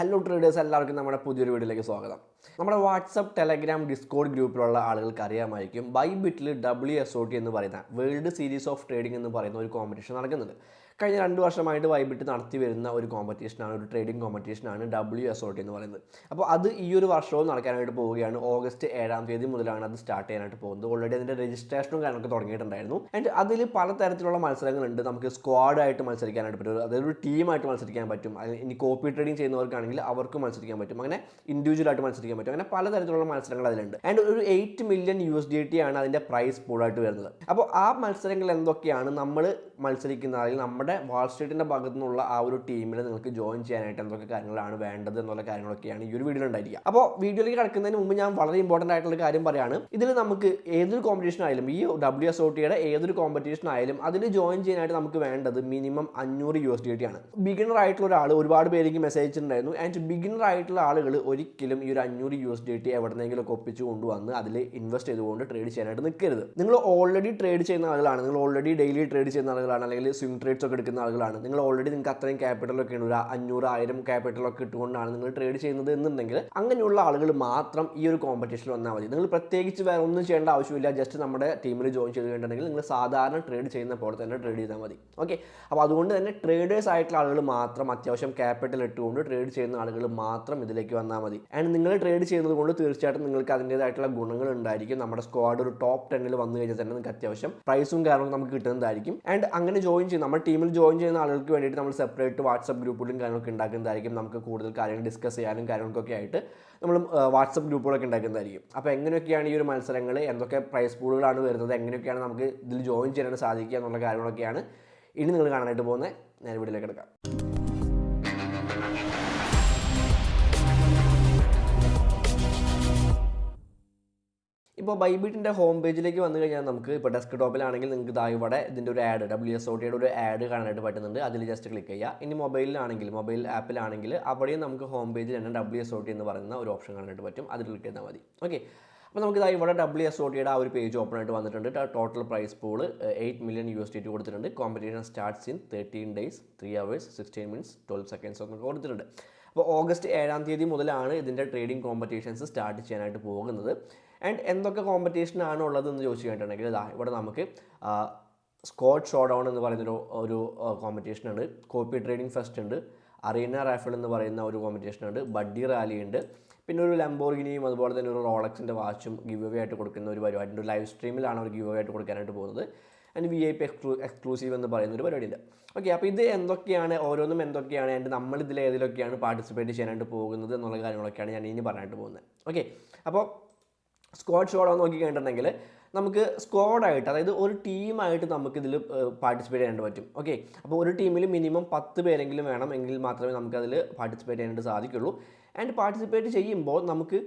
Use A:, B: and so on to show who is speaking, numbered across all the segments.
A: Hello traders, എല്ലാവർക്കും നമ്മുടെ പുതിയൊരു വീഡിയോയിലേക്ക് സ്വാഗതം. നമ്മുടെ വാട്സപ്പ്, ടെലഗ്രാം, ഡിസ്കോഡ് ഗ്രൂപ്പിലുള്ള ആളുകൾക്ക് അറിയാമായിരിക്കും ബൈബിറ്റിൽ WSOT എന്ന് പറയുന്ന വേൾഡ് സീരീസ് ഓഫ് ട്രേഡിംഗ് എന്ന് പറയുന്ന ഒരു കോമ്പറ്റീഷൻ നടക്കുന്നുണ്ട്. കഴിഞ്ഞ 2 വർഷമായിട്ട് ബൈബിറ്റ് നടത്തി വരുന്ന ഒരു കോമ്പറ്റീഷനാണ്, ഒരു ട്രേഡിംഗ് കോമ്പറ്റീഷനാണ് WSOT എന്ന് പറയുന്നത്. അപ്പോൾ അത് ഈ ഒരു വർഷവും നടക്കാനായിട്ട് പോവുകയാണ്. ഓഗസ്റ്റ് 7-ാം തീയതി മുതലാണ് അത് സ്റ്റാർട്ട് ചെയ്യാനായിട്ട് പോകുന്നത്. ഓൾറെഡി അതിൻ്റെ രജിസ്ട്രേഷനും കാര്യങ്ങളൊക്കെ തുടങ്ങിയിട്ടുണ്ടായിരുന്നു. ആൻഡ് അതിൽ പലതരത്തിലുള്ള മത്സരങ്ങളുണ്ട്. നമുക്ക് സ്ക്വാഡായിട്ട് മത്സരിക്കാനായിട്ട് പറ്റും, അതായത് ഒരു ടീമായിട്ട് മത്സരിക്കാൻ പറ്റും. ഇനി കോപ്പി ട്രേഡിംഗ് ചെയ്യുന്നവർക്കാണെങ്കിൽ അവർക്ക് മത്സരിക്കാൻ പറ്റും, അങ്ങനെ ഇൻഡിവിജ്വലായിട്ട് മത്സരിക്കാൻ പറ്റും. അങ്ങനെ പലതരത്തിലുള്ള മത്സരങ്ങൾ അതിലുണ്ട്. ആൻഡ് ഒരു 8 മില്യൺ USDT ആണ് അതിൻ്റെ പ്രൈസ് പൂളായിട്ട് വരുന്നത്. അപ്പോൾ ആ മത്സരങ്ങൾ എന്തൊക്കെയാണ്, നമ്മൾ മത്സരിക്കുന്ന അല്ലെങ്കിൽ നമ്മുടെ വാൾ സ്ട്രീറ്റിൻ്റെ ഭാഗത്തു നിന്നുള്ള ആ ഒരു ടീമിൽ നിങ്ങൾക്ക് ജോയിൻ ചെയ്യാനായിട്ട് എന്തൊക്കെ കാര്യങ്ങളാണ് വേണ്ടത് എന്നുള്ള കാര്യങ്ങളൊക്കെയാണ് ഈ ഒരു വീഡിയോയിൽ ഉണ്ടായിരിക്കുക. അപ്പോൾ വീഡിയോയിലേക്ക് കിടക്കുന്നതിന് മുമ്പ് ഞാൻ വളരെ ഇമ്പോർട്ടൻ്റ് ആയിട്ടുള്ള കാര്യം പറയാണ്. ഇതിൽ നമുക്ക് ഏതൊരു കോമ്പറ്റീഷൻ ആയാലും, ഈ WSOTയുടെ ഏതൊരു കോമ്പറ്റീഷൻ ആയാലും അതിൽ ജോയിൻ ചെയ്യാനായിട്ട് നമുക്ക് വേണ്ടത് മിനിമം 500 USDT ആണ്. ബിഗിനർ ആയിട്ടുള്ള ഒരാൾ, ഒരുപാട് പേർക്ക് മെസ്സേജ് അയച്ചിട്ടുണ്ടായിരുന്നു. ആൻഡ് ബിഗിനർ ആയിട്ടുള്ള ആളുകൾ ഒരിക്കലും ഈ ഒരു 500 USDT എവിടെന്നെങ്കിലും ഒക്കെ ഒപ്പിച്ച് കൊണ്ടുവന്ന് അതിൽ ഇൻവെസ്റ്റ് ചെയ്തുകൊണ്ട് ട്രേഡ് ചെയ്യാനായിട്ട് നിൽക്കരുത്. നിങ്ങൾ ഓൾറെഡി ട്രേഡ് ചെയ്യുന്ന ആളുകളാണ്, നിങ്ങൾ ഓൾറെഡി ഡെയിലി ട്രേഡ് ചെയ്യുന്ന ആളുകളാണ്, അല്ലെങ്കിൽ സ്വിംഗ് ട്രേഡ്സ് ഒക്കെ എടുക്കുന്ന ആളുകളാണ്. നിങ്ങൾ ഓൾറെഡി നിങ്ങൾക്ക് അത്രയും ക്യാപിറ്റലൊക്കെ ഉണ്ട്, ഒരു 500,000 ക്യാപിറ്റലൊക്കെ ഇട്ടുകൊണ്ടാണ് നിങ്ങൾ ട്രേഡ് ചെയ്യുന്നത് എന്നുണ്ടെങ്കിൽ അങ്ങനെയുള്ള ആളുകൾ മാത്രം ഈ ഒരു കോമ്പറ്റീഷനിൽ വന്നാൽ മതി. നിങ്ങൾ പ്രത്യേകിച്ച് വേറെ ഒന്നും ചെയ്യേണ്ട ആവശ്യമില്ല. ജസ്റ്റ് നമ്മുടെ ടീമിൽ ജോയിൻ ചെയ്ത് കഴിഞ്ഞിട്ടുണ്ടെങ്കിൽ നിങ്ങൾ സാധാരണ ട്രേഡ് ചെയ്യുന്ന പോലെ തന്നെ ട്രേഡ് ചെയ്താൽ മതി. ഓക്കെ, അപ്പോൾ അതുകൊണ്ട് തന്നെ ട്രേഡേഴ്സ് ആയിട്ടുള്ള ആളുകൾ മാത്രം, അത്യാവശ്യം ക്യാപിറ്റൽ ഇട്ടുകൊണ്ട് ട്രേഡ് ചെയ്യുന്ന ആളുകൾ മാത്രം ഇതിലേക്ക് വന്നാൽ മതി. ആൻഡ് നിങ്ങൾ ട്രേഡ് ചെയ്യുന്നത് കൊണ്ട് തീർച്ചയായിട്ടും നിങ്ങൾക്ക് അതിൻ്റേതായിട്ടുള്ള ഗുണങ്ങൾ ഉണ്ടായിരിക്കും. നമ്മുടെ സ്ക്വാഡ് ഒരു ടോപ്പ് 10 വന്നു കഴിഞ്ഞാൽ തന്നെ നിങ്ങൾക്ക് അത്യാവശ്യം പ്രൈസും കാര്യങ്ങളും നമുക്ക് കിട്ടുന്നതായിരിക്കും. ആൻഡ് അങ്ങനെ ജോയിൻ ചെയ്യും, നമ്മുടെ ടീമിൽ ജോയിൻ ചെയ്യുന്ന ആളുകൾക്ക് വേണ്ടിയിട്ട് നമ്മൾ സെപ്പറേറ്റ് വാട്സപ്പ് ഗ്രൂപ്പുകളും കാര്യങ്ങളൊക്കെ ഉണ്ടാക്കുന്നതായിരിക്കും. നമുക്ക് കൂടുതൽ കാര്യങ്ങൾ ഡിസ്കസ് ചെയ്യാനും കാര്യങ്ങൾക്കൊക്കെ ആയിട്ട് നമ്മൾ വാട്സപ്പ് ഗ്രൂപ്പുകളൊക്കെ ഉണ്ടാക്കുന്നതായിരിക്കും. അപ്പോൾ എങ്ങനെയൊക്കെയാണ് ഈ ഒരു മത്സരങ്ങൾ, എന്തൊക്കെ പ്രൈസ് പൂളുകളാണ് വരുന്നത്, എങ്ങനെയൊക്കെയാണ് നമുക്ക് ഇതിൽ ജോയിൻ ചെയ്യാനായിട്ട് സാധിക്കുക എന്നുള്ള കാര്യങ്ങളൊക്കെയാണ് ഇനി നിങ്ങൾ കാണാനായിട്ട് പോകുന്നത്. ഞാൻ വീഡിയോയിലേക്ക് എടുക്കാം. ഇപ്പോൾ ബൈബിറ്റിൻ്റെ ഹോം പേജിലേക്ക് വന്നു കഴിഞ്ഞാൽ നമുക്ക് ഇപ്പോൾ ഡെസ്ക്ടോപ്പിലാണെങ്കിൽ നിങ്ങൾക്ക് ഇതാ ഇവിടെ ഇതിൻ്റെ ഒരു ആഡ്, WSOTയുടെ ഒരു ആഡ് കാണാനായിട്ട് പറ്റുന്നുണ്ട്. അതിൽ ജസ്റ്റ് ക്ലിക്ക് ചെയ്യുക. ഇനി മൊബൈലിലാണെങ്കിൽ, മൊബൈൽ ആപ്പിലാണെങ്കിൽ അവിടെയും നമുക്ക് ഹോം പേജിൽ തന്നെ WSOT എന്ന് പറയുന്ന ഒരു ഓപ്ഷൻ കാണാനായിട്ട് പറ്റും. അതിൽ ക്ലിക്ക് ചെയ്താൽ മതി. ഓക്കെ, അപ്പോൾ നമുക്ക് ഇതാ ഇവിടെ WSOTയുടെ ആ ഒരു പേജ് ഓപ്പൺ ആയിട്ട് വന്നിട്ടുണ്ട്. Total prize pool 8 million USDT കൊടുത്തിട്ടുണ്ട്. Competition starts in 13 days 3 hours 16 minutes 12 seconds എന്നൊക്കെ കൊടുത്തിട്ടുണ്ട്. അപ്പോൾ ഓഗസ്റ്റ് 7-ാം തീയതി മുതലാണ് ഇതിൻ്റെ ട്രേഡിംഗ് കോമ്പറ്റീഷൻസ് സ്റ്റാർട്ട് ചെയ്യാനായിട്ട് പോകുന്നത്. ആൻഡ് എന്തൊക്കെ കോമ്പറ്റീഷനാണ് ഉള്ളതെന്ന് ചോദിച്ചു കഴിഞ്ഞിട്ടുണ്ടെങ്കിൽ ഇതാ ഇവിടെ നമുക്ക് സ്ക്വാഡ് ഷോഡൗൺ എന്ന് പറയുന്നൊരു കോമ്പറ്റീഷൻ ഉണ്ട്, കോപ്പി ട്രേഡിംഗ് ഫെസ്റ്റ് ഉണ്ട്, അറീന റാഫിൾ എന്ന് പറയുന്ന ഒരു കോമ്പറ്റീഷൻ ഉണ്ട്, ബഡ്ഡി റാലി ഉണ്ട്, പിന്നെ ഒരു ലംബോർഗിനിയും അതുപോലെ തന്നെ ഒരു റോളക്സിൻ്റെ വാച്ചും ഗിവ് അവേ ആയിട്ട് കൊടുക്കുന്ന ഒരു പരിപാടി ഉണ്ട്. ലൈവ് സ്ട്രീമിലാണ് അവർ ഗിവ് അവേ ആയിട്ട് കൊടുക്കാനായിട്ട് പോകുന്നത്. ആൻഡ് VIP എക്സ്ക്ലൂസീവ് എന്ന് പറയുന്ന ഒരു പരിപാടിയുണ്ട്. ഓക്കെ, അപ്പോൾ ഇത് എന്തൊക്കെയാണ്, ഓരോന്നും എന്തൊക്കെയാണ്, ആൻഡ് നമ്മൾ ഇതിൽ ഏതിലൊക്കെയാണ് പാർട്ടിസിപ്പേറ്റ് ചെയ്യാനായിട്ട് പോകുന്നത് എന്നുള്ള കാര്യങ്ങളൊക്കെയാണ് ഞാൻ ഇനി പറയാനായിട്ട് പോകുന്നത്. ഓക്കെ, അപ്പോൾ സ്ക്വാഡ് ഷോഡോ നോക്കി കഴിഞ്ഞിട്ടുണ്ടെങ്കിൽ നമുക്ക് സ്ക്വാഡായിട്ട്, അതായത് ഒരു ടീമായിട്ട് നമുക്കിതിൽ പാർട്ടിസിപ്പേറ്റ് ചെയ്യാനായിട്ട് പറ്റും. ഓക്കെ, അപ്പോൾ ഒരു ടീമിൽ മിനിമം 10 പേരെങ്കിലും വേണം, എങ്കിൽ മാത്രമേ നമുക്കതിൽ പാർട്ടിസിപ്പേറ്റ് ചെയ്യാനായിട്ട് സാധിക്കുള്ളൂ. ആൻഡ് പാർട്ടിസിപ്പേറ്റ് ചെയ്യുമ്പോൾ നമുക്ക്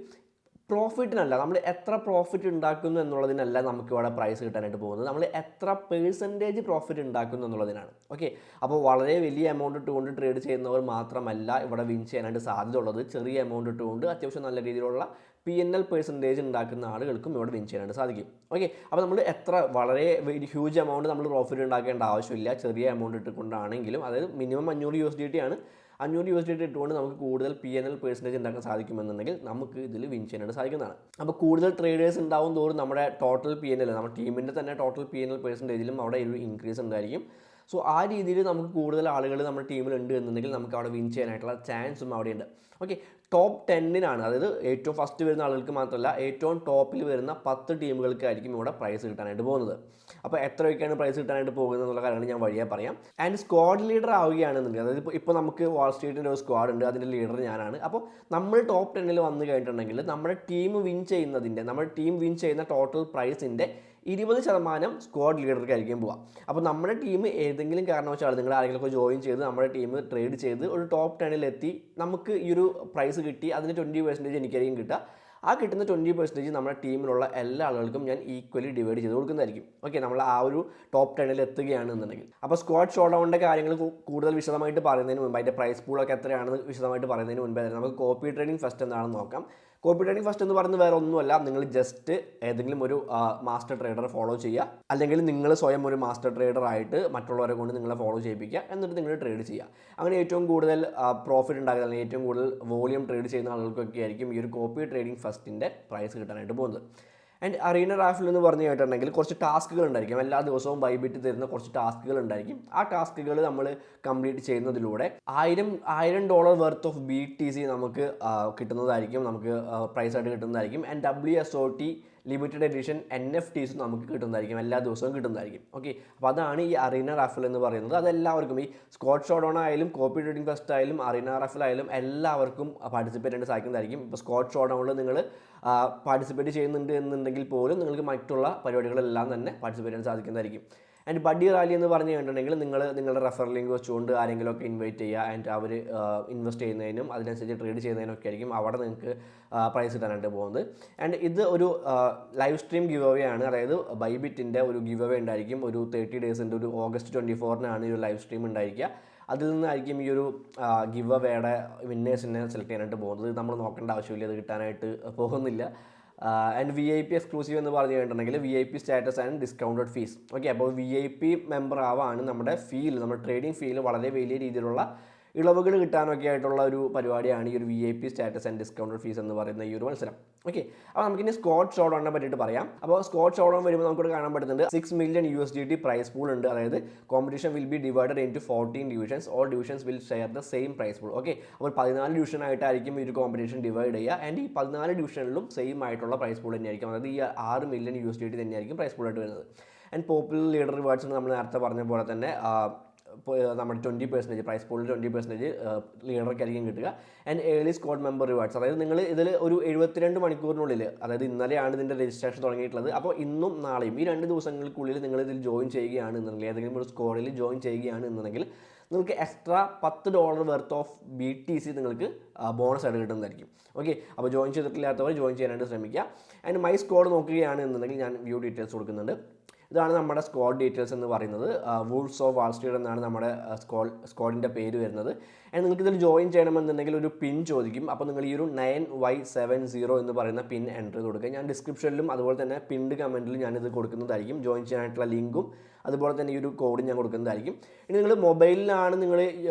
A: പ്രോഫിറ്റിനല്ല, നമ്മൾ എത്ര പ്രോഫിറ്റ് ഉണ്ടാക്കുന്നു എന്നുള്ളതിനല്ല നമുക്ക് ഇവിടെ പ്രൈസ് കിട്ടാനായിട്ട് പോകുന്നത്, നമ്മൾ എത്ര പെർസെൻറ്റേജ് പ്രോഫിറ്റ് ഉണ്ടാക്കുന്നു എന്നുള്ളതിനാണ്. ഓക്കെ, അപ്പോൾ വളരെ വലിയ എമൗണ്ട് ഇട്ടുകൊണ്ട് ട്രേഡ് ചെയ്യുന്നവർ മാത്രമല്ല ഇവിടെ വിൻ ചെയ്യാനായിട്ട് സാധ്യത ഉള്ളത്. ചെറിയ എമൗണ്ട് ഇട്ടുകൊണ്ട് അത്യാവശ്യം നല്ല രീതിയിലുള്ള PNL പെർസെൻറ്റേജ് ഉണ്ടാക്കുന്ന ആളുകൾക്കും ഇവിടെ വിൻ ചെയ്യാനായിട്ട് സാധിക്കും. ഓക്കെ, അപ്പോൾ നമ്മൾ വളരെ ഹ്യൂജ് എമൗണ്ട് നമ്മൾ പ്രോഫിറ്റ് ഉണ്ടാക്കേണ്ട ആവശ്യമില്ല. ചെറിയ എമൗണ്ട് ഇട്ടുകൊണ്ടാണെങ്കിലും, അതായത് മിനിമം 500 USDT ആണ്, 500 USDT ഇട്ടുകൊണ്ട് നമുക്ക് കൂടുതൽ PNL പെർസെൻറ്റേജ് ഉണ്ടാക്കാൻ സാധിക്കുമെന്നുണ്ടെങ്കിൽ നമുക്ക് ഇതിൽ വിൻ ചെയ്യാനായിട്ട് സാധിക്കുന്നതാണ്. അപ്പോൾ കൂടുതൽ ട്രേഡേഴ്സ് ഉണ്ടാവും തോറും നമ്മുടെ ടോട്ടൽ PNL, നമ്മുടെ ടീമിൻ്റെ തന്നെ ടോട്ടൽ PNL പെർസെൻറ്റേജിലും അവിടെ ഒരു ഇൻക്രീസ് ഉണ്ടായിരിക്കും. സോ ആ രീതിയിൽ നമുക്ക് കൂടുതൽ ആളുകൾ നമ്മുടെ ടീമിലുണ്ട് എന്നുണ്ടെങ്കിൽ നമുക്ക് അവിടെ വിൻ ചെയ്യാനായിട്ടുള്ള ചാൻസും അവിടെയുണ്ട്. ഓക്കെ, ടോപ്പ് 10-നാണ്, അതായത് ഏറ്റവും ഫസ്റ്റ് വരുന്ന ആളുകൾക്ക് മാത്രമല്ല, ഏറ്റവും ടോപ്പിൽ വരുന്ന 10 ടീമുകൾക്കായിരിക്കും ഇവിടെ പ്രൈസ് കിട്ടാനായിട്ട് പോകുന്നത്. അപ്പോൾ എത്രയൊക്കെയാണ് പ്രൈസ് കിട്ടാനായിട്ട് പോകുന്നത് എന്നുള്ള കാര്യങ്ങൾ ഞാൻ വഴിയെ പറയാം. ആൻഡ് സ്ക്വാഡ് ലീഡർ ആവുകയാണെന്നുണ്ടെങ്കിൽ, അതായത് ഇപ്പോൾ നമുക്ക് വാൾ സ്ട്രീറ്റിൻ്റെ ഒരു സ്ക്വാഡ് ഉണ്ട്, അതിൻ്റെ ലീഡർ ഞാനാണ്. അപ്പോൾ നമ്മൾ ടോപ്പ് 10 വന്നു കഴിഞ്ഞിട്ടുണ്ടെങ്കിൽ നമ്മുടെ ടീം വിൻ ചെയ്യുന്ന ടോട്ടൽ പ്രൈസിൻ്റെ 20% സ്ക്വാഡ് ലീഡർക്കായിരിക്കും പോവുക. അപ്പോൾ നമ്മുടെ ടീം ഏതെങ്കിലും കാരണവശാൽ നിങ്ങൾ ആരെങ്കിലുമൊക്കെ ജോയിൻ ചെയ്ത് നമ്മുടെ ടീം ട്രേഡ് ചെയ്ത് ഒരു ടോപ്പ് 10 എത്തി നമുക്ക് ഈ ഒരു പ്രൈസ് കിട്ടി, അതിന് 20% എനിക്കായിരിക്കും കിട്ടുക. ആ കിട്ടുന്ന 20% നമ്മുടെ ടീമിലുള്ള എല്ലാ ആളുകൾക്കും ഞാൻ ഈക്വലി ഡിവൈഡ് ചെയ്ത് കൊടുക്കുന്നതായിരിക്കും. ഓക്കെ, നമ്മൾ ആ ഒരു ടോപ്പ് 10 എത്തുകയാണെന്നുണ്ടെങ്കിൽ. അപ്പോൾ സ്ക്വാഡ് ഷോ ഡൗണിൻ്റെ കാര്യങ്ങൾ കൂടുതൽ വിശദമായിട്ട് പറയുന്നതിന് മുമ്പ്, അതിൻ്റെ പ്രൈസ് പൂളൊക്കെ എത്രയാണെന്ന് വിശദമായിട്ട് പറയുന്നതിന് മുമ്പേ തന്നെ നമുക്ക് കോപ്പി ട്രേഡിംഗ് ഫസ്റ്റ് എന്താണെന്ന് നോക്കാം. കോപ്പി ട്രേഡിംഗ് ഫസ്റ്റ് എന്ന് പറയുന്നത് വേറെ ഒന്നുമല്ല, നിങ്ങൾ ജസ്റ്റ് ഏതെങ്കിലും ഒരു മാസ്റ്റർ ട്രേഡറെ ഫോളോ ചെയ്യുക, അല്ലെങ്കിൽ നിങ്ങൾ സ്വയം ഒരു മാസ്റ്റർ ട്രേഡർ ആയിട്ട് മറ്റുള്ളവരെ കൊണ്ട് നിങ്ങളെ ഫോളോ ചെയ്യിപ്പിക്കുക, എന്നിട്ട് നിങ്ങൾ ട്രേഡ് ചെയ്യുക. അങ്ങനെ ഏറ്റവും കൂടുതൽ പ്രോഫിറ്റ് ഉണ്ടാകുന്ന, അല്ലെങ്കിൽ ഏറ്റവും കൂടുതൽ വോളിയം ട്രേഡ് ചെയ്യുന്ന ആളുകൾക്കൊക്കെ ആയിരിക്കും ഈ ഒരു കോപ്പി ട്രേഡിംഗ് ഫസ്റ്റിൻ്റെ പ്രൈസ് കിട്ടാനായിട്ട് പോകുന്നത്. ആൻഡ് അറീന റാഫിൽ എന്ന് പറഞ്ഞു കേട്ടിട്ടുണ്ടെങ്കിൽ കുറച്ച് ടാസ്കുകൾ ഉണ്ടായിരിക്കും. എല്ലാ ദിവസവും ബൈബിറ്റ് തരുന്ന കുറച്ച് ടാസ്കുകൾ ഉണ്ടായിരിക്കും. ആ ടാസ്കുകൾ നമ്മൾ കംപ്ലീറ്റ് ചെയ്യുന്നതിലൂടെ $1000 വർത്ത് ഓഫ് BTC നമുക്ക് കിട്ടുന്നതായിരിക്കും, നമുക്ക് പ്രൈസായിട്ട് കിട്ടുന്നതായിരിക്കും. And WSOT limited edition NFTs നമുക്ക് കിട്ടുന്നതായിരിക്കും, എല്ലാ ദിവസവും കിട്ടുന്നതായിരിക്കും. ഓക്കെ, അപ്പോൾ അതാണ് ഈ അറീന റാഫിൽ എന്ന് പറയുന്നത്. അതെല്ലാവർക്കും ഈ സ്കോട്ട് ഷോഡൗൺ ആയാലും കോപ്പി ട്രേഡിംഗ് ഫസ്റ്റ് ആയാലും അറീന റാഫിൽ ആയാലും എല്ലാവർക്കും പാർട്ടിസിപ്പേറ്റ് ചെയ്യാൻ സാധിക്കുന്നതായിരിക്കും. ഇപ്പോൾ സ്കോട്ട് ഷോഡൗണിൽ നിങ്ങൾ പാർട്ടിസിപ്പേറ്റ് ചെയ്യുന്നുണ്ട് എന്നുണ്ടെങ്കിൽ പോലും നിങ്ങൾക്ക് മറ്റുള്ള പരിപാടികളെല്ലാം തന്നെ പാർട്ടിസിപ്പേറ്റ് ചെയ്യാൻ സാധിക്കുന്നതായിരിക്കും. ആൻഡ് ബഡ്ഡി റാലി എന്ന് പറഞ്ഞു കഴിഞ്ഞിട്ടുണ്ടെങ്കിൽ നിങ്ങളുടെ റെഫർ ലിങ്ക് വെച്ചുകൊണ്ട് ആരെങ്കിലുമൊക്കെ ഇൻവൈറ്റ് ചെയ്യുക, ആൻഡ് അവർ ഇൻവെസ്റ്റ് ചെയ്യുന്നതിനും അതിനനുസരിച്ച് ട്രേഡ് ചെയ്യുന്നതിനൊക്കെ ആയിരിക്കും അവിടെ നിങ്ങൾക്ക് പ്രൈസ് കിട്ടാനായിട്ട് പോകുന്നത്. ആൻഡ് ഇത് ഒരു ലൈവ് സ്ട്രീം ഗിവ് അവേ ആണ്. അതായത് ബൈബിറ്റിൻ്റെ ഒരു ഗിവ് അവേ ഉണ്ടായിരിക്കും. ഒരു 30 ഡേയ്സിൻ്റെ ഒരു August 24 ഈ ഒരു ലൈവ് സ്ട്രീം ഉണ്ടായിരിക്കുക. അതിൽ നിന്നായിരിക്കും ഈ ഒരു ഗിവ് അവേയുടെ വിന്നേഴ്സിനെ സെലക്ട് ചെയ്യാനായിട്ട് പോകുന്നത്. നമ്മൾ നോക്കേണ്ട ആവശ്യമില്ല, അത് കിട്ടാനായിട്ട് പോകുന്നില്ല. ആൻഡ് VIP എക്സ്ക്ലൂസീവ് എന്ന് പറഞ്ഞു കഴിഞ്ഞിട്ടുണ്ടെങ്കിൽ VIP status and discounted fees. Okay, അപ്പോൾ VIP മെമ്പർ ആവാണ് നമ്മുടെ നമ്മുടെ ട്രേഡിംഗ് ഫീൽ വളരെ വലിയ രീതിയിലുള്ള ഇളവുകൾ കിട്ടാനൊക്കെ ആയിട്ടുള്ള ഒരു പരിപാടിയാണ് ഈ ഒരു VIP status and discounted fees എന്ന് പറയുന്ന ഈ ഒരു മത്സരം. ഓക്കെ, അപ്പോൾ നമുക്കിനി സ്കോട്ട് ഷോഡൗണിനെ പറ്റിയിട്ട് പറയാം. അപ്പോൾ സ്കോട്ട് ഷോഡൗൺ വരുമ്പോൾ നമുക്കിവിടെ കാണാൻ പറ്റുന്നുണ്ട് $6 million പ്രൈസ് പൂൾ ഉണ്ട്. അതായത് competition will be divided into 14 divisions. All divisions will share the same price pool. Okay, അപ്പോൾ 14 ഡിവിഷനായിട്ടായിരിക്കും ഈ ഒരു കോമ്പറ്റീഷൻ ഡിവൈഡ് ചെയ്യുക. ആൻഡ് ഈ 14 ഡിവിഷനിലും സെയിം ആയിട്ടുള്ള പ്രൈസ് പൂൾ തന്നെയായിരിക്കും. അതായത് ഈ $6 million തന്നെയായിരിക്കും പ്രൈസ് പൂളായിട്ട് വരുന്നത്. ആൻഡ് പോപ്പുലർ ലീഡർ റിവാർഡ്സ് നമ്മൾ നേരത്തെ പറഞ്ഞ പോലെ തന്നെ നമ്മുടെ 20% പ്രൈസ് പൂളിൽ 20% ലീഡർക്കായിരിക്കും കിട്ടുക. And early squad member rewards, അതായത് നിങ്ങൾ ഇതിൽ ഒരു 72 മണിക്കൂറിനുള്ളിൽ, അതായത് ഇന്നലെയാണ് ഇതിൻ്റെ രജിസ്ട്രേഷൻ തുടങ്ങിയിട്ടുള്ളത്. അപ്പോൾ ഇന്നും നാളെയും ഈ 2 ദിവസങ്ങൾക്കുള്ളിൽ നിങ്ങൾ ഇതിൽ ജോയിൻ ചെയ്യുകയാണെന്നുണ്ടെങ്കിൽ, ഏതെങ്കിലും ഒരു സ്ക്വാഡിൽ ജോയിൻ ചെയ്യുകയാണെന്നുണ്ടെങ്കിൽ നിങ്ങൾക്ക് എക്സ്ട്രാ $10 വർത്ത് ഓഫ് BTC നിങ്ങൾക്ക് ബോണസ് ആയിട്ട് കിട്ടുന്നതായിരിക്കും. ഓക്കെ, അപ്പോൾ ജോയിൻ ചെയ്തിട്ടില്ലാത്തവർ ജോയിൻ ചെയ്യാനായിട്ട് ശ്രമിക്കുക. ആൻഡ് മൈ സ്ക്വാഡ് നോക്കുകയാണെന്നുണ്ടെങ്കിൽ ഞാൻ വ്യൂ ഡീറ്റെയിൽസ് കൊടുക്കുന്നുണ്ട്. ഇതാണ് നമ്മുടെ സ്ക്വാഡ് ഡീറ്റെയിൽസ് എന്ന് പറയുന്നത്. വൂൾസ് ഓഫ് വാൾ സ്ട്രീറ്റ് എന്നാണ് നമ്മുടെ സ്ക്വാഡിൻ്റെ പേര് വരുന്നത്. ആൻഡ് നിങ്ങൾക്ക് ഇതിൽ ജോയിൻ ചെയ്യണമെന്നുണ്ടെങ്കിൽ ഒരു പിൻ ചോദിക്കും. അപ്പോൾ നിങ്ങൾ ഈ ഒരു 9Y70 എന്ന് പറയുന്ന പിൻ എൻ്റർ ചെയ്ത് കൊടുക്കുക. ഞാൻ ഡിസ്ക്രിപ്ഷനിലും അതുപോലെ തന്നെ പിൻഡ് കമൻറ്റിലും ഞാനിത് കൊടുക്കുന്നതായിരിക്കും. ജോയിൻ ചെയ്യാനായിട്ടുള്ള ലിങ്കും അതുപോലെ തന്നെ ഈ ഒരു കോഡും ഞാൻ കൊടുക്കുന്നതായിരിക്കും. ഇനി നിങ്ങൾ മൊബൈലിലാണ് നിങ്ങൾ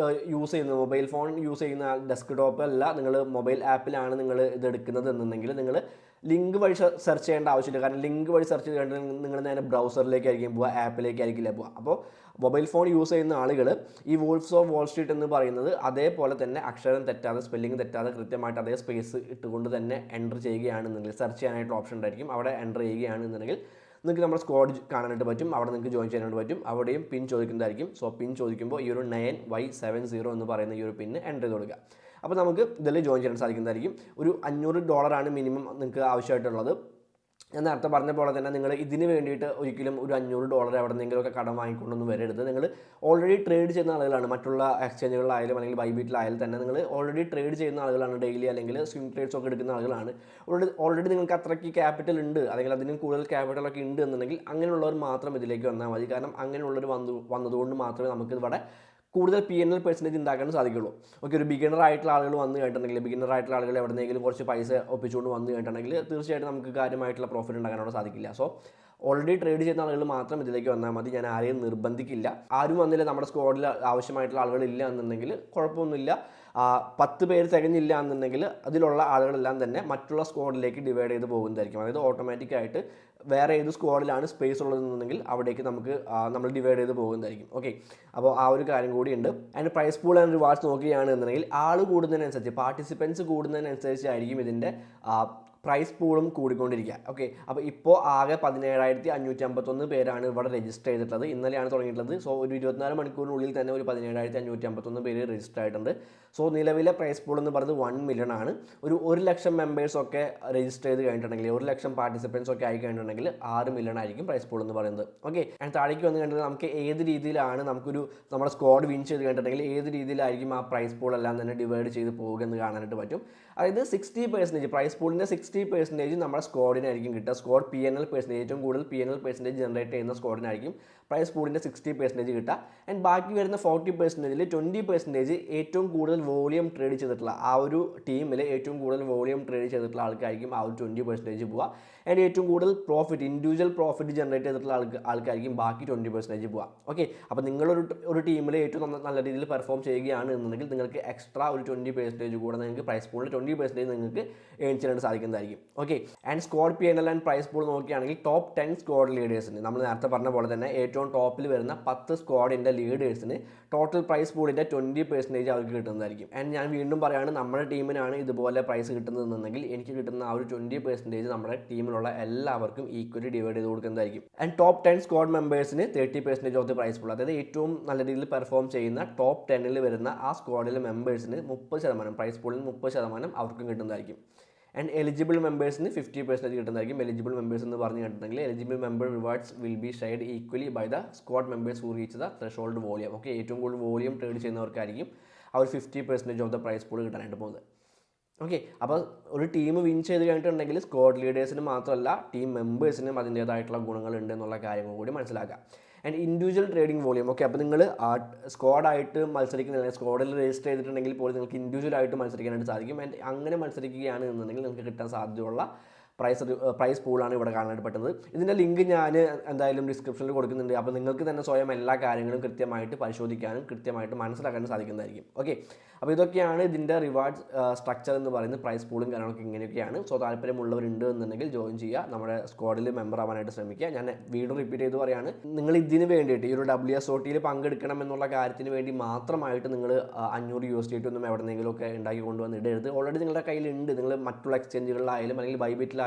A: യൂസ് ചെയ്യുന്നത്, മൊബൈൽ ഫോൺ യൂസ് ചെയ്യുന്ന ഡെസ്ക് ടോപ്പ് അല്ല, നിങ്ങൾ മൊബൈൽ ആപ്പിലാണ് നിങ്ങൾ ഇത് എടുക്കുന്നത് എന്നുണ്ടെങ്കിൽ നിങ്ങൾ ലിങ്ക് വഴി സെർച്ച് ചെയ്യേണ്ട ആവശ്യമില്ല. കാരണം ലിങ്ക് വഴി സെർച്ച് ചെയ്തിട്ട് നിങ്ങൾ നേരെ ബ്രൗസറിലേക്കായിരിക്കും പോവുക, ആപ്പിലേക്കായിരിക്കില്ല പോവുക. അപ്പോൾ മൊബൈൽ ഫോൺ യൂസ് ചെയ്യുന്ന ആളുകൾ ഈ വൂൾഫ്സ് ഓഫ് വാൾ സ്ട്രീറ്റ് എന്ന് പറയുന്നത് അതേപോലെ തന്നെ അക്ഷരം തെറ്റാതെ, സ്പെല്ലിംഗ് തെറ്റാതെ കൃത്യമായിട്ട് അതേ സ്പേസ് ഇട്ടുകൊണ്ട് തന്നെ എൻ്റർ ചെയ്യുകയാണെന്നുണ്ടെങ്കിൽ സെർച്ച് ചെയ്യാനായിട്ടുള്ള ഓപ്ഷൻ ഉണ്ടായിരിക്കും. അവിടെ എൻ്റർ ചെയ്യുകയാണെന്നുണ്ടെങ്കിൽ നിങ്ങൾക്ക് നമ്മുടെ സ്ക്വാഡ് കാണാനായിട്ട് പറ്റും. അവിടെ നിങ്ങൾക്ക് ജോയിൻ ചെയ്യാനായിട്ട് പറ്റും. അവിടെയും പിൻ ചോദിക്കുന്നതായിരിക്കും. സോ പിൻ ചോദിക്കുമ്പോൾ ഈ ഒരു 9Y70 എന്ന് പറയുന്ന ഈ ഒരു പിന്ന് എൻ്റർ ചെയ്ത് കൊടുക്കുക. അപ്പോൾ നമുക്ക് ഇതിൽ ജോയിൻ ചെയ്യാൻ സാധിക്കുന്നതായിരിക്കും. ഒരു $500 മിനിമം നിങ്ങൾക്ക് ആവശ്യമായിട്ടുള്ളത്. ഞാൻ നേരത്തെ പറഞ്ഞ പോലെ തന്നെ നിങ്ങൾ ഇതിന് വേണ്ടിയിട്ട് ഒരിക്കലും ഒരു $500 എവിടെ നിന്നെങ്കിലുമൊക്കെ കടം വാങ്ങിക്കൊണ്ടൊന്നും വരരുത്. നിങ്ങൾ ഓൾറെഡി ട്രേഡ് ചെയ്യുന്ന ആളുകളാണ്. മറ്റുള്ള എക്സ്ചേഞ്ചുകളിലായാലും അല്ലെങ്കിൽ ബൈബിറ്റിലായാലും തന്നെ നിങ്ങൾ ഓൾറെഡി ട്രേഡ് ചെയ്യുന്ന ആളുകളാണ്. ഡെയിലി അല്ലെങ്കിൽ സ്വിംഗ് ട്രേഡ്സ് ഒക്കെ എടുക്കുന്ന ആളുകളാണ്. ഓൾറെഡി നിങ്ങൾക്ക് അത്രയ്ക്ക് ക്യാപിറ്റൽ ഉണ്ട്, അല്ലെങ്കിൽ അതിന് കൂടുതൽ ക്യാപിറ്റലൊക്കെ ഉണ്ട് എന്നുണ്ടെങ്കിൽ അങ്ങനെയുള്ളവർ മാത്രം ഇതിലേക്ക് വന്നാൽ മതി. കാരണം അങ്ങനെയുള്ളവർ വന്നതുകൊണ്ട് മാത്രമേ നമുക്ക് ഇവിടെ കൂടുതൽ P&L% ഉണ്ടാക്കാൻ സാധിക്കുള്ളൂ. ഓക്കെ, ഒരു ബിഗിനർ ആയിട്ടുള്ള ആളുകൾ വന്നു കഴിഞ്ഞിട്ടുണ്ടെങ്കിൽ, ബിഗിനർ ആയിട്ടുള്ള ആളുകൾ എവിടെയെങ്കിലും കുറച്ച് പൈസ ഒപ്പിച്ചുകൊണ്ട് വന്നു കഴിഞ്ഞിട്ടുണ്ടെങ്കിൽ തീർച്ചയായിട്ടും നമുക്ക് കാര്യമായിട്ടുള്ള പ്രോഫിറ്റ് ഉണ്ടാക്കാനോട് സാധിക്കില്ല. സോ ഓൾറെഡി ട്രേഡ് ചെയ്യുന്ന ആളുകൾ മാത്രം ഇതിലേക്ക് വന്നാൽ മതി. ഞാൻ ആരെയും നിർബന്ധിക്കില്ല. ആരും വന്നില്ല, നമ്മുടെ സ്ക്വാഡിൽ ആവശ്യമായിട്ടുള്ള ആളുകളില്ല എന്നുണ്ടെങ്കിൽ കുഴപ്പമൊന്നുമില്ല. 10 പേര് തികഞ്ഞില്ല എന്നുണ്ടെങ്കിൽ അതിലുള്ള ആളുകളെല്ലാം തന്നെ മറ്റുള്ള സ്ക്വാഡിലേക്ക് ഡിവൈഡ് ചെയ്ത് പോകുന്നതായിരിക്കും. അതായത് ഓട്ടോമാറ്റിക്കായിട്ട് വേറെ ഏത് സ്ക്വാഡിലാണ് സ്പേസ് ഉള്ളതെന്നുണ്ടെങ്കിൽ അവിടേക്ക് നമ്മൾ ഡിവൈഡ് ചെയ്ത് പോകുന്നതായിരിക്കും. ഓക്കെ, അപ്പോൾ ആ ഒരു കാര്യം കൂടിയുണ്ട്. And prize pool and rewards നോക്കുകയാണെന്നുണ്ടെങ്കിൽ ആൾ കൂടുന്നതിനനുസരിച്ച്, പാർട്ടിസിപ്പൻസ് കൂടുന്നതിനനുസരിച്ചായിരിക്കും ഇതിൻ്റെ പ്രൈസ് പൂളും കൂടിക്കൊണ്ടിരിക്കുക. ഓക്കെ, അപ്പോൾ ഇപ്പോൾ ആകെ 17,551 പേരാണ് ഇവിടെ രജിസ്റ്റർ ചെയ്തിട്ടുള്ളത്. ഇന്നലെയാണ് തുടങ്ങിയിട്ടുള്ളത്. സോ ഒരു 24 മണിക്കൂറിനുള്ളിൽ തന്നെ ഒരു 17,551 പേര് രജിസ്റ്റർ ആയിട്ടുണ്ട്. സോ നിലവിലെ പ്രൈസ് പൂൾ എന്ന് പറയുന്നത് 1 million ആണ്. ഒരു 1 ലക്ഷം മെമ്പേഴ്സൊക്കെ രജിസ്റ്റർ ചെയ്ത് കഴിഞ്ഞിട്ടുണ്ടെങ്കിൽ, 1 ലക്ഷം പാർട്ടിസിപ്പൻസ് ഒക്കെ ആയി കഴിഞ്ഞിട്ടുണ്ടെങ്കിൽ 6 million ആയിരിക്കും പ്രൈസ് പൂൾ എന്ന് പറയുന്നത്. ഓക്കെ, ആൻഡ് താഴേക്ക് വന്ന് കഴിഞ്ഞിട്ട് നമുക്ക് ഏത് രീതിയിലാണ് നമ്മുടെ സ്ക്വാഡ് വിൻ ചെയ്ത് കഴിഞ്ഞിട്ടുണ്ടെങ്കിൽ ഏത് രീതിയിലായിരിക്കും ആ പ്രൈസ് പൂൾ എല്ലാം തന്നെ ഡിവൈഡ് ചെയ്ത് പോകുക എന്ന് കാണാനായിട്ട് പറ്റും. അതായത് 60% പ്രൈസ് പൂളിൻ്റെ 60% നമ്മുടെ സ്ക്വാഡിനായിരിക്കും കിട്ടുക. സ്ക്വാഡ് PNL പെർസെൻറ്റേജ്, ഏറ്റവും കൂടുതൽ PNL പെർസെൻറ്റേജ് ജനറേറ്റ് ചെയ്യുന്ന സ്ക്വാഡിനായിരിക്കും പ്രൈസ് പൂളിൻ്റെ 60% കിട്ടുക. ആൻഡ് ബാക്കി വരുന്ന 40%ൽ 20% ഏറ്റവും കൂടുതൽ വോളിയം ട്രേഡ് ചെയ്തിട്ടുള്ള ആ ഒരു ടീമിൽ ഏറ്റവും കൂടുതൽ വോളിയം ട്രേഡ് ചെയ്തിട്ടുള്ള ആൾക്കായിരിക്കും ആ ഒരു 20% പോവുക. ആൻഡ് ഏറ്റവും കൂടുതൽ പ്രോഫിറ്റ്, ഇൻഡിവിജ്വൽ പ്രോഫിറ്റ് ജനറേറ്റ് ചെയ്തിട്ടുള്ള ആൾക്കായിരിക്കും ബാക്കി 20% പോവുക. ഓക്കെ, അപ്പോൾ നിങ്ങളൊരു ടീമിൽ ഏറ്റവും നല്ല രീതിയിൽ പെർഫോം ചെയ്യുകയാണ് എന്നുണ്ടെങ്കിൽ നിങ്ങൾക്ക് എക്സ്ട്രാ ഒരു 20% കൂടെ നിങ്ങൾക്ക് പ്രൈസ് പൂളിൽ 20% നിങ്ങൾക്ക് ഏൺ ചെയ്യാൻ സാധിക്കുന്നതായിരിക്കും. Okay, and squad PNL and prize pool നോക്കുകയാണെങ്കിൽ ടോപ്പ് 10 സ്ക്വാഡ് ലീഡേഴ്സിന്, നമ്മൾ നേരത്തെ പറഞ്ഞ പോലെ തന്നെ ഏറ്റവും ടോപ്പിൽ വരുന്ന 10 സ്ക്വാഡിൻ്റെ ലീഡേഴ്സിന് ടോട്ടൽ പ്രൈസ് പൂളിൻ്റെ 20% അവർക്ക് കിട്ടുന്നതായിരിക്കും. ആൻഡ് ഞാൻ വീണ്ടും പറയുകയാണ്, നമ്മുടെ ടീമിനാണ് ഇതുപോലെ പ്രൈസ് കിട്ടുന്നതെന്നുണ്ടെങ്കിൽ എനിക്ക് കിട്ടുന്ന ആ ഒരു 20% നമ്മുടെ ടീമിലുള്ള എല്ലാവർക്കും ഈക്വലി ഡിവൈഡ് ചെയ്ത് കൊടുക്കുന്നതായിരിക്കും. ആൻഡ് ടോപ്പ് 10 സ്ക്വാഡ് മെമ്പേഴ്സിന് 30% ഓഫ് ദി പ്രൈസ് പൂൾ, അതായത് ഏറ്റവും നല്ല രീതിയിൽ പെർഫോം ചെയ്യുന്ന ടോപ്പ് 10ൽ വരുന്ന ആ സ്ക്വാഡിലെ മെമ്പേഴ്സിന് 30% പ്രൈസ് പൂളിൽ 30% അവർക്കും കിട്ടുന്നതായിരിക്കും. ആൻഡ് എലിജിബിൾ മെമ്പേഴ്സിന് 50% കിട്ടുന്നതായിരിക്കും. എലിജിബിൾ മെമ്പേഴ്സ് എന്ന് പറഞ്ഞു കേട്ടിട്ടുണ്ടെങ്കിൽ eligible member rewards will be shared equally by the squad members who reach the threshold volume. Okay, ഏറ്റവും കൂടുതൽ വോളിയം ട്രേഡ് ചെയ്യുന്നവർക്കായിരിക്കും ആ ഒരു 50% ഓഫ് ദ പ്രൈസ് പൂൾ കിട്ടാനായിട്ട് പോകുന്നത്. ഓക്കെ, അപ്പോൾ ഒരു ടീം വിൻ ചെയ്ത് കഴിഞ്ഞിട്ടുണ്ടെങ്കിൽ സ്ക്വാഡ് ലീഡേഴ്സിന് മാത്രമല്ല ടീം മെമ്പേഴ്സിനും അതിൻ്റേതായിട്ടുള്ള ഗുണങ്ങളുണ്ട് എന്നുള്ള കാര്യങ്ങൾ കൂടി മനസ്സിലാക്കുക. And individual trading volume. Okay, അപ്പോൾ നിങ്ങൾ സ്ക്വാഡായിട്ട് മത്സരിക്കുന്നില്ല, സ്ക്വാഡിൽ രജിസ്റ്റർ ചെയ്തിട്ടുണ്ടെങ്കിൽ പോലും നിങ്ങൾക്ക് ഇൻഡിവിജ്വലായിട്ട് മത്സരിക്കാനായിട്ട് സാധിക്കും. ആൻഡ് അങ്ങനെ മത്സരിക്കുകയാണ് എന്നുണ്ടെങ്കിൽ നിങ്ങൾക്ക് കിട്ടാൻ സാധ്യതയുള്ള പ്രൈസ് പൂളാണ് ഇവിടെ കാണാനായിട്ട് പറ്റുന്നത്. ഇതിൻ്റെ ലിങ്ക് ഞാൻ എന്തായാലും ഡിസ്ക്രിപ്ഷനിൽ കൊടുക്കുന്നുണ്ട്. അപ്പോൾ നിങ്ങൾക്ക് തന്നെ സ്വയം എല്ലാ കാര്യങ്ങളും കൃത്യമായിട്ട് പരിശോധിക്കാനും കൃത്യമായിട്ട് മനസ്സിലാക്കാനും സാധിക്കുന്നതായിരിക്കും. ഓക്കെ, അപ്പോൾ ഇതൊക്കെയാണ് ഇതിൻ്റെ റിവാർഡ് സ്ട്രക്ചർ എന്ന് പറയുന്നത്. പ്രൈസ് പൂളും കാര്യങ്ങളൊക്കെ ഇങ്ങനെയൊക്കെയാണ്. സോ താല്പര്യമുള്ളവരുണ്ട് എന്നുണ്ടെങ്കിൽ ജോയിൻ ചെയ്യുക, നമ്മുടെ സ്ക്വാഡിൽ മെമ്പർ ആവാനായിട്ട് ശ്രമിക്കുക. ഞാൻ വീണ്ടും റിപ്പീറ്റ് ചെയ്ത് പറയുകയാണ്, നിങ്ങൾ ഇതിന് വേണ്ടിയിട്ട് ഈ ഒരു WSOTയിൽ പങ്കെടുക്കണം എന്നുള്ള കാര്യത്തിന് വേണ്ടി മാത്രമായിട്ട് നിങ്ങൾ 500 USDT ഒന്നും എവിടെയെങ്കിലുമൊക്കെ ഉണ്ടാക്കി കൊണ്ടുവന്ന് ഇടരുത്. ഓൾറെഡി നിങ്ങളുടെ കയ്യിലുണ്ട്. നിങ്ങൾ മറ്റുള്ള എക്സ്ചേഞ്ചുകളിലായാലും അല്ലെങ്കിൽ ബൈബിറ്റിലായാലും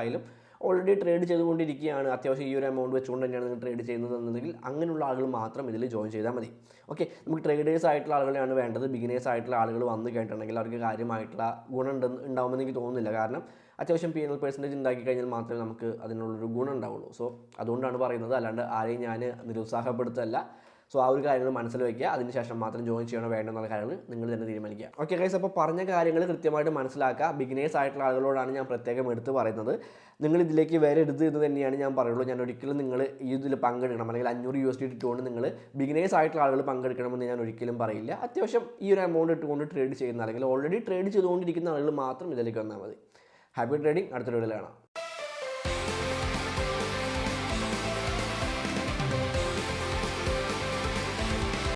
A: ഓൾറെഡി ട്രേഡ് ചെയ്തുകൊണ്ടിരിക്കുകയാണ്. അത്യാവശ്യം ഈ ഒരു എമൗണ്ട് വെച്ചുകൊണ്ട് തന്നെയാണ് നിങ്ങൾ ട്രേഡ് ചെയ്യുന്നത് എന്നുണ്ടെങ്കിൽ അങ്ങനെയുള്ള ആളുകൾ മാത്രം ഇതിൽ ജോയിൻ ചെയ്താൽ മതി. ഓക്കെ, നമുക്ക് ട്രേഡേഴ്സ് ആയിട്ടുള്ള ആളുകളെയാണ് വേണ്ടത്. ബിഗിനേഴ്സ് ആയിട്ടുള്ള ആളുകൾ വന്നു കഴിഞ്ഞിട്ടുണ്ടെങ്കിൽ അവർക്ക് കാര്യമായിട്ടുള്ള ഗുണം ഉണ്ടാവുമെന്ന് എനിക്ക് തോന്നുന്നില്ല. കാരണം അത്യാവശ്യം PNL പെർസെൻറ്റേജ് ഉണ്ടാക്കി കഴിഞ്ഞാൽ മാത്രമേ നമുക്ക് അതിനുള്ളൊരു ഗുണം ഉണ്ടാവുള്ളൂ. സോ അതുകൊണ്ടാണ് പറയുന്നത്, അല്ലാണ്ട് ആരെയും ഞാൻ നിരുത്സാഹപ്പെടുത്തല്ല. സോ ആ ഒരു കാര്യങ്ങൾ മനസ്സിൽ വയ്ക്കുക. അതിനുശേഷം മാത്രം ജോയിൻ ചെയ്യണോ വേണ്ടെന്നുള്ള കാര്യങ്ങൾ നിങ്ങൾ തന്നെ തീരുമാനിക്കുക. ഓക്കെ ഗൈസ്, അപ്പോൾ പറഞ്ഞ കാര്യങ്ങൾ കൃത്യമായിട്ട് മനസ്സിലാക്കുക. ബിഗിനേഴ്സ് ആയിട്ടുള്ള ആളുകളോടാണ് ഞാൻ പ്രത്യേകം എടുത്ത് പറയുന്നത്, നിങ്ങൾ ഇതിലേക്ക് വരരുത് എന്ന് തന്നെയാണ് ഞാൻ പറയുള്ളൂ. ഞാൻ ഒരിക്കലും നിങ്ങൾ ഈ ഇതിൽ പങ്കെടുക്കണം അല്ലെങ്കിൽ 500 USD ഇട്ടുകൊണ്ട് നിങ്ങൾ ബിഗിനേഴ്സ് ആയിട്ടുള്ള ആളുകൾ പങ്കെടുക്കണമെന്ന് ഞാൻ ഒരിക്കലും പറയില്ല. അത്യാവശ്യം ഈ ഒരു എമൗണ്ട് ഇട്ടുകൊണ്ട് ട്രേഡ് ചെയ്യുന്ന അല്ലെങ്കിൽ ഓൾറെഡി ട്രേഡ് ചെയ്തുകൊണ്ടിരിക്കുന്ന ആളുകൾ മാത്രം ഇതിലേക്ക് വന്നാൽ മതി. Happy trading. അടുത്ത വീഡിയോയിൽ കാണാം.